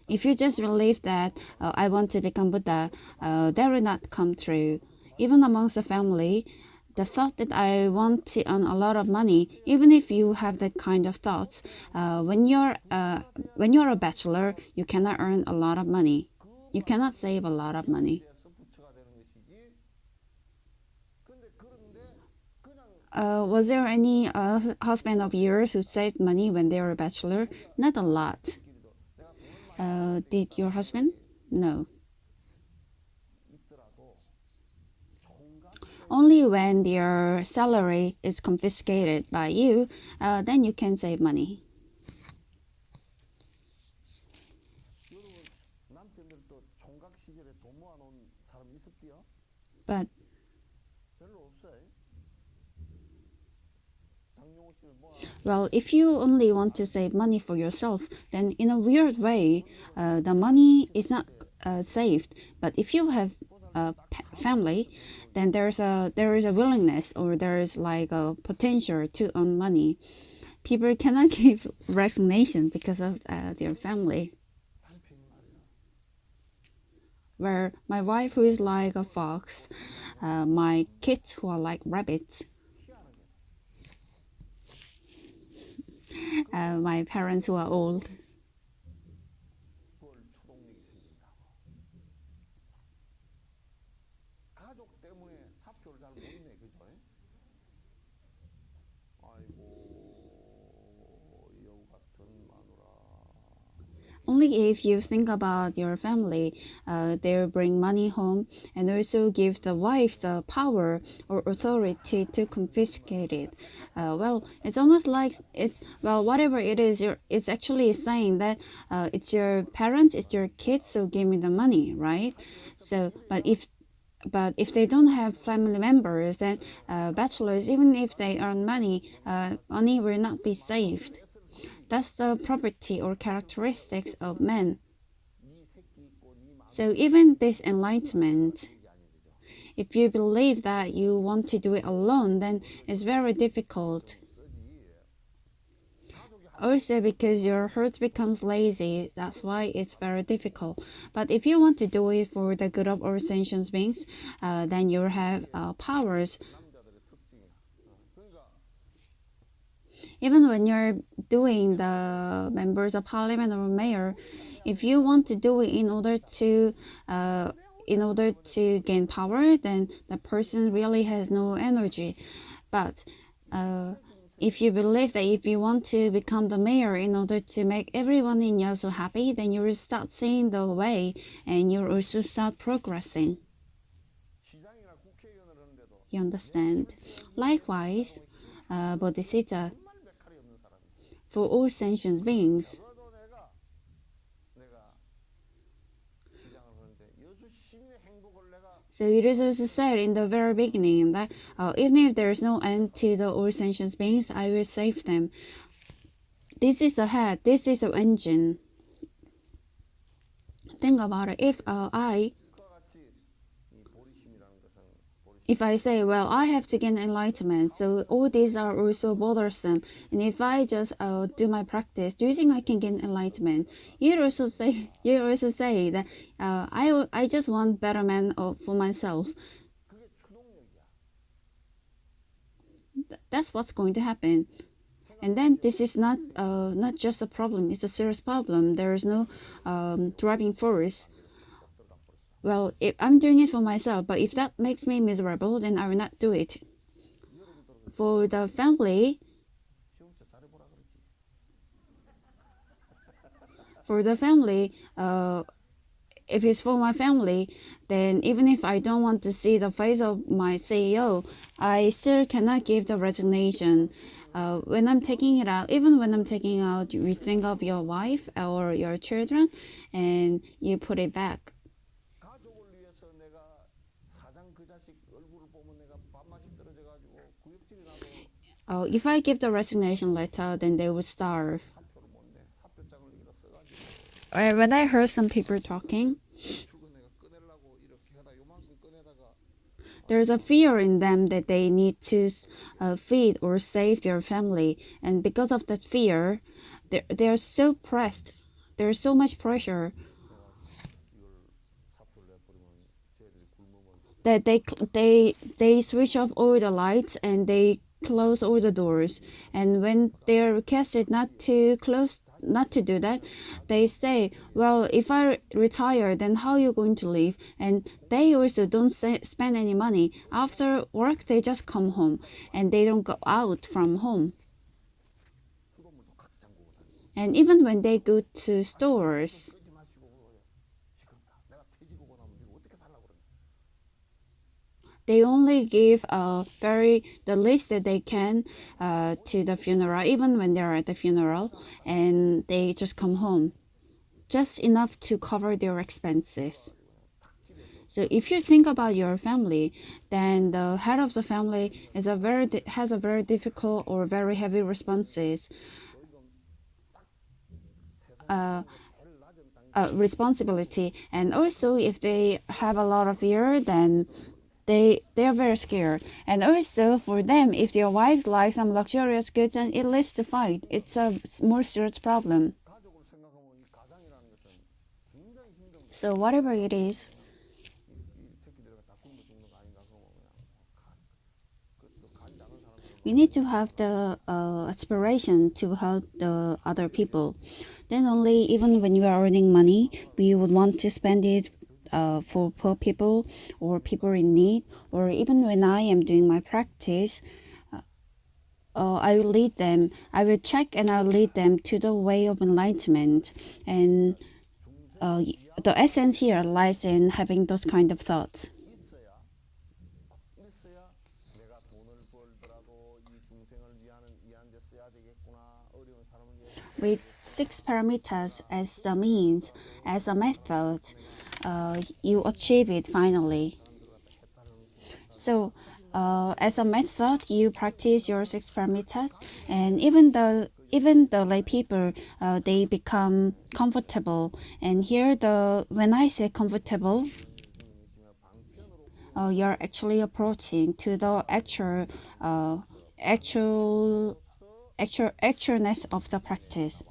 if you just believe that I want to become Buddha, that will not come true. Even amongst the family, the thought that I want to earn a lot of money, even if you have that kind of thoughts, when you're a bachelor, you cannot earn a lot of money. You cannot save a lot of money. Was there any husband of yours who saved money when they were a bachelor? Not a lot. Did your husband? No. Only when their salary is confiscated by you, then you can save money. But well, if you only want to save money for yourself, then in a weird way, the money is not saved. But if you have a family, then there is a willingness, or there is like a potential to earn money. People cannot give resignation because of their family. Where my wife, who is like a fox, my kids who are like rabbits, my parents who are old. Only if you think about your family, they bring money home and also give the wife the power or authority to confiscate it. Well, it's almost like whatever it is, it's actually saying that it's your parents, it's your kids, so give me the money, right? So, but if they don't have family members, then bachelors, even if they earn money, money will not be saved. That's the property or characteristics of men. So even this enlightenment, if you believe that you want to do it alone, then it's very difficult. Also because your heart becomes lazy, that's why it's very difficult. But if you want to do it for the good of all sentient beings, then you have powers. Even when you're doing the members of parliament or mayor, if you want to do it in order to in order to gain power, then the person really has no energy. But if you believe that if you want to become the mayor in order to make everyone in Yasu happy, then you will start seeing the way and you'll also start progressing. You understand? Likewise, Bodhisattva, for all sentient beings, so it is also said in the very beginning that even if there is no end to the all sentient beings, I will save them. This is the head, this is the engine. Think about it. If I say, well, I have to gain enlightenment, so all these are also bothersome. And if I just do my practice, do you think I can gain enlightenment? You also say that I just want betterment for myself. That's what's going to happen. And then this is not just a problem; it's a serious problem. There is no driving force. Well, if I'm doing it for myself, but if that makes me miserable, then I will not do it. For the family, if it's for my family, then even if I don't want to see the face of my CEO, I still cannot give the resignation. When I'm taking it out, even when I'm taking out, you think of your wife or your children, and you put it back. If I give the resignation letter, then they would starve. When I heard some people talking, there's a fear in them that they need to feed or save their family. And because of that fear, they're so pressed. There's so much pressure that they switch off all the lights and they close all the doors. And when they're requested not to do that, they say, well, if I retire, then how are you going to live? And they also don't spend any money. After work, they just come home and they don't go out from home. And even when they go to stores, they only give the least that they can to the funeral, even when they're at the funeral, and they just come home, just enough to cover their expenses. So if you think about your family, then the head of the family has a very difficult or very heavy responsibility, and also if they have a lot of fear, then they are very scared. And also for them, if their wives like some luxurious goods, and it leads to fight. It's a more serious problem. So whatever it is, we need to have the aspiration to help the other people. Then only, even when you are earning money, we would want to spend it for poor people or people in need. Or even when I am doing my practice, I will lead them. I will check and I will lead them to the way of enlightenment. And the essence here lies in having those kind of thoughts. With 6 parameters as the means, as a method, you achieve it finally. So, as a method, you practice your 6 parameters, and even the lay people, they become comfortable. And here, when I say comfortable, you're actually approaching to the actualness of the practice.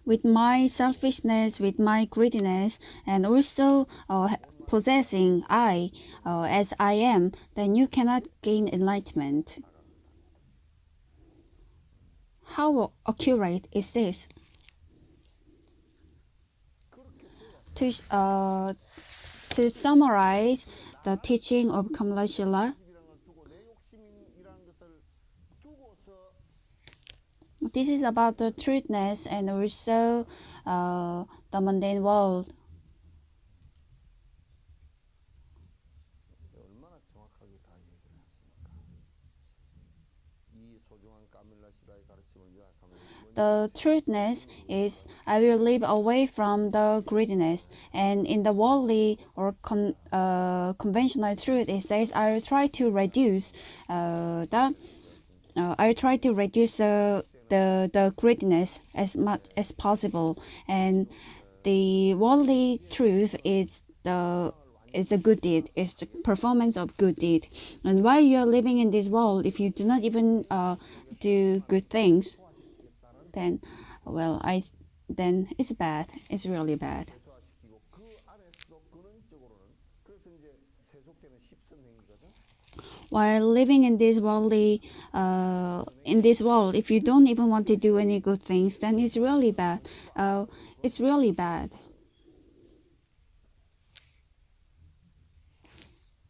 With my selfishness, with my greediness, and also possessing I as I am, then you cannot gain enlightenment. how accurate is this? To summarize the teaching of Kamala Shila, this is about the truthness and also the mundane world. The truthness is I will live away from the greediness, and in the worldly or conventional truth, it says I will try to reduce the greediness as much as possible, and the worldly truth is a good deed, is the performance of good deed. And while you're living in this world, if you do not even do good things, then then it's bad. It's really bad. While living in this world, if you don't even want to do any good things, then it's really bad. It's really bad.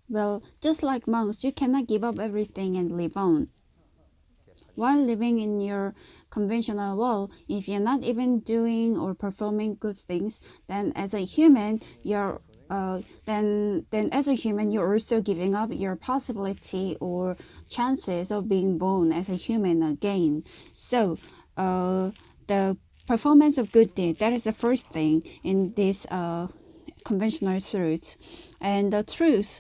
Well, just like monks, you cannot give up everything and live on. While living in your conventional world, if you're not even doing or performing good things, then as a human, you're also giving up your possibility or chances of being born as a human again. So, the performance of good deed, that is the first thing in this conventional truth. And the truth,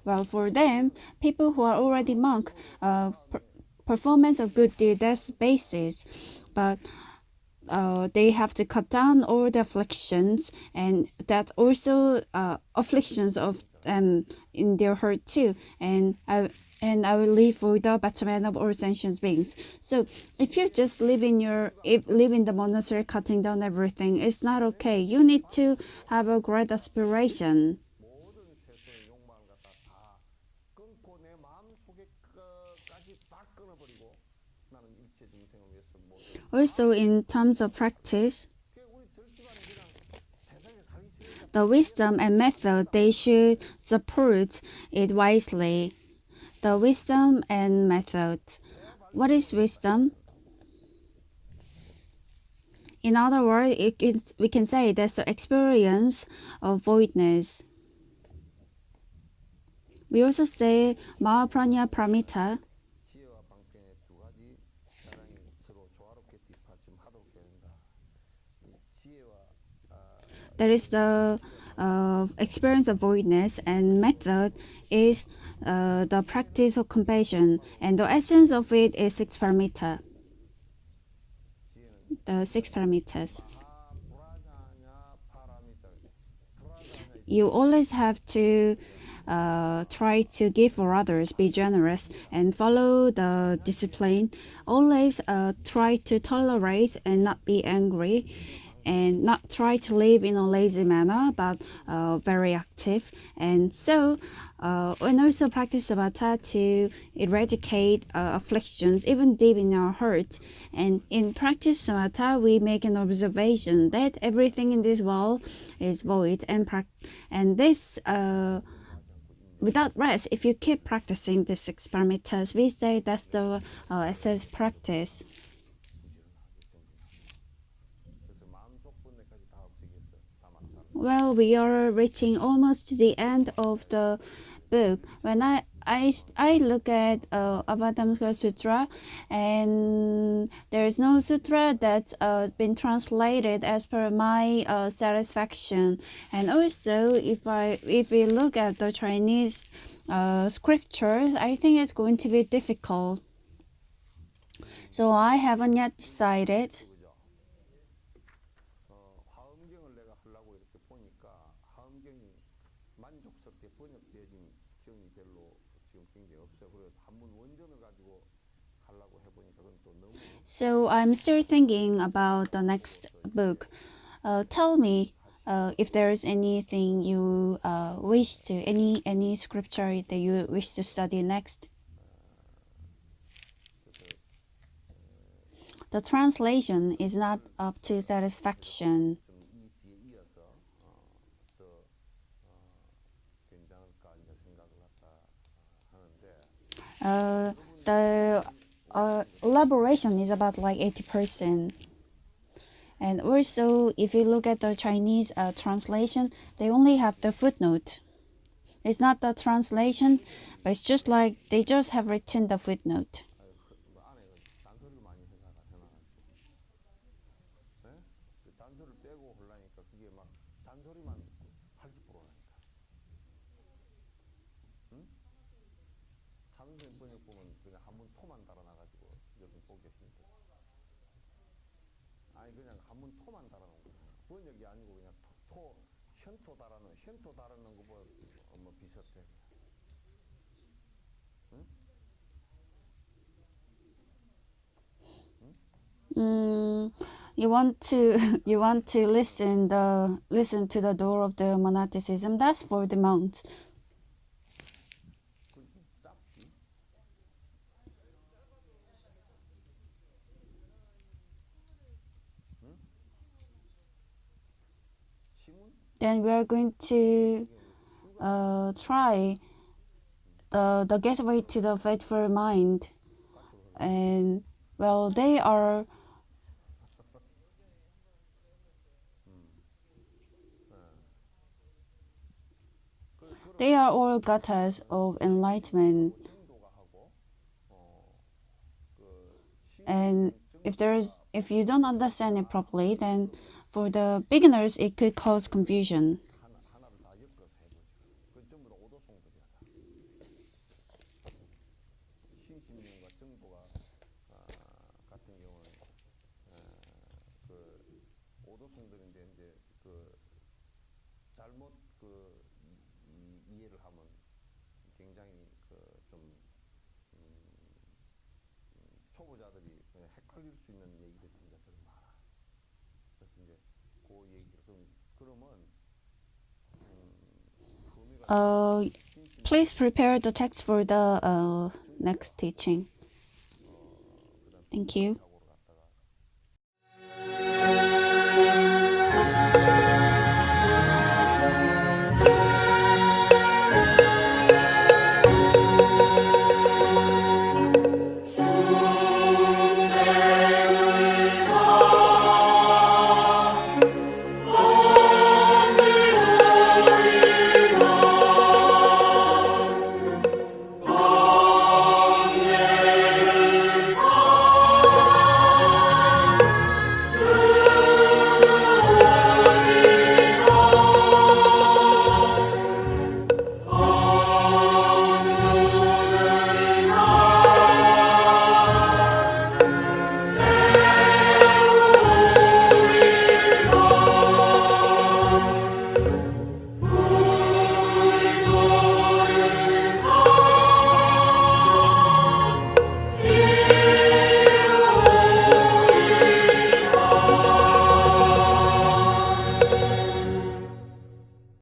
well, for them, people who are already monk, performance of good deed, that's basis. But they have to cut down all the afflictions, and that also afflictions of them in their heart too. And I will live for the betterment of all sentient beings. So if you just live in the monastery cutting down everything, it's not okay. You need to have a great aspiration. Also, in terms of practice, the wisdom and method, they should support it wisely. The wisdom and method. What is wisdom? In other words, we can say that's the experience of voidness. We also say Mahapranya Paramita. That is the experience of voidness, and method is the practice of compassion, and the essence of it is six paramita. The six paramitas. You always have to try to give for others, be generous, and follow the discipline. Always try to tolerate and not be angry, and not try to live in a lazy manner, but very active. And so, and also practice samatha to eradicate afflictions, even deep in our heart. And in practice samatha, we make an observation that everything in this world is void, and this without rest. If you keep practicing the six paramitas, we say that's the essence practice. Well, we are reaching almost to the end of the book. When I look at Avatamsaka Sutra, and there is no sutra that's been translated as per my satisfaction. And also, if we look at the Chinese scriptures, I think it's going to be difficult. So I haven't yet decided. So I'm still thinking about the next book. Tell me if there's anything you wish to, any scripture that you wish to study next. the translation is not up to satisfaction. The elaboration is about like 80%. And also, if you look at the Chinese translation, they only have the footnote. It's not the translation, but it's just like they just have written the footnote. You want to you want to listen to the door of the monasticism. That's for the monks. Then we are going to try the gateway to the faithful mind, and well, they are all gathas of enlightenment. And if you don't understand it properly, then for the beginners it could cause confusion. Please prepare the text for the next teaching. Thank you.